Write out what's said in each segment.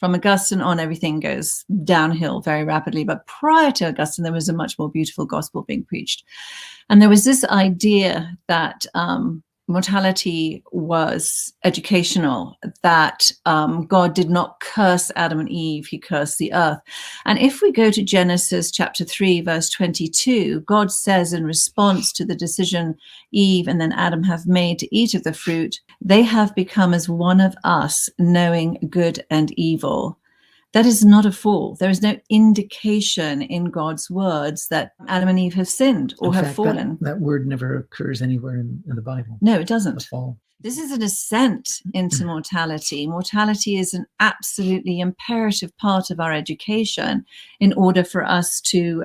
From Augustin on, everything goes downhill very rapidly. But prior to Augustin, there was a much more beautiful gospel being preached. And there was this idea that mortality was educational, that God did not curse Adam and Eve, he cursed the earth. And if we go to Genesis chapter 3, verse 22, God says in response to the decision Eve and then Adam have made to eat of the fruit, they have become as one of us, knowing good and evil. That is not a fall. There is no indication in God's words that Adam and Eve have sinned or have fallen. That word never occurs anywhere in the Bible. No, it doesn't. The fall. This is an ascent into mortality. Mortality is an absolutely imperative part of our education in order for us to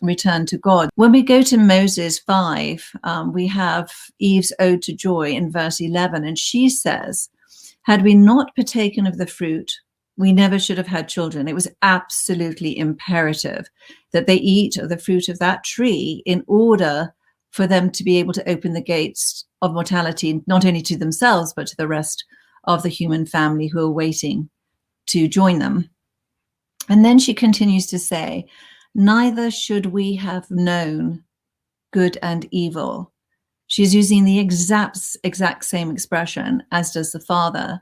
return to God. When we go to Moses 5, we have Eve's ode to joy in verse 11, and she says, had we not partaken of the fruit, we never should have had children. It was absolutely imperative that they eat of the fruit of that tree in order for them to be able to open the gates of mortality, not only to themselves, but to the rest of the human family who are waiting to join them. And then she continues to say, neither should we have known good and evil. She's using the exact same expression as does the Father.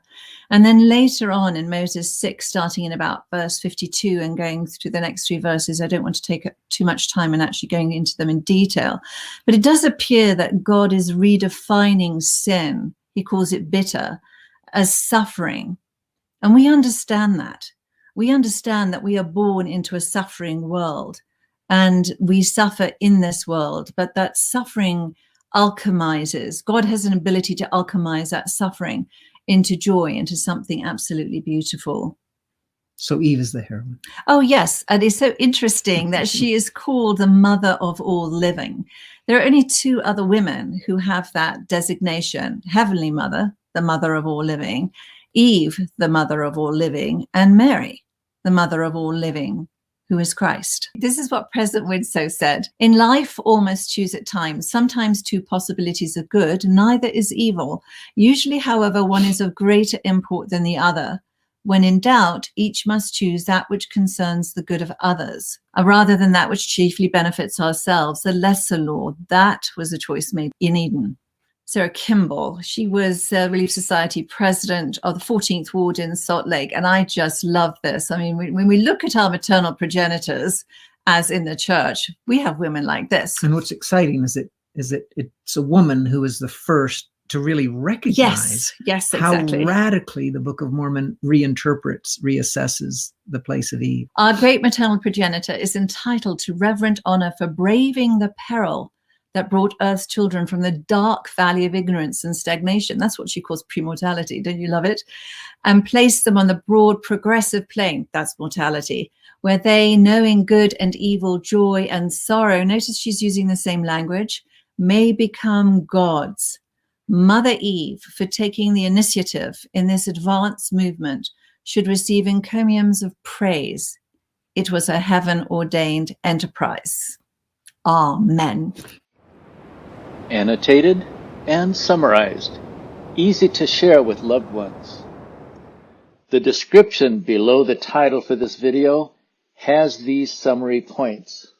And then later on in Moses 6, starting in about verse 52 and going through the next 3 verses, I don't want to take too much time in actually going into them in detail, but it does appear that God is redefining sin. He calls it bitter as suffering. And we understand that. We understand that we are born into a suffering world and we suffer in this world, but that suffering alchemizes. God has an ability to alchemize that suffering into joy, into something absolutely beautiful. So Eve is the heroine. Oh, yes. And it's so interesting that she is called the mother of all living. There are only 2 other women who have that designation: Heavenly Mother, the mother of all living, Eve, the mother of all living, and Mary, the mother of all living, who is Christ. This is what President Widsoe said. In life, all must choose at times. Sometimes 2 possibilities are good, neither is evil. Usually, however, one is of greater import than the other. When in doubt, each must choose that which concerns the good of others, rather than that which chiefly benefits ourselves, the lesser law. That was a choice made in Eden. Sarah Kimball, she was Relief Society president of the 14th Ward in Salt Lake. And I just love this. I mean, when we look at our maternal progenitors, as in the church, we have women like this. And what's exciting is that it's a woman who is the first to really recognize yes, exactly. how radically the Book of Mormon reassesses the place of Eve. Our great maternal progenitor is entitled to reverent honor for braving the peril that brought Earth's children from the dark valley of ignorance and stagnation. That's what she calls premortality. Don't you love it? And placed them on the broad progressive plane, that's mortality, where they, knowing good and evil, joy and sorrow, notice she's using the same language, may become gods. Mother Eve, for taking the initiative in this advanced movement, should receive encomiums of praise. It was a heaven-ordained enterprise. Amen. Annotated and summarized, easy to share with loved ones. The description below the title for this video has these summary points.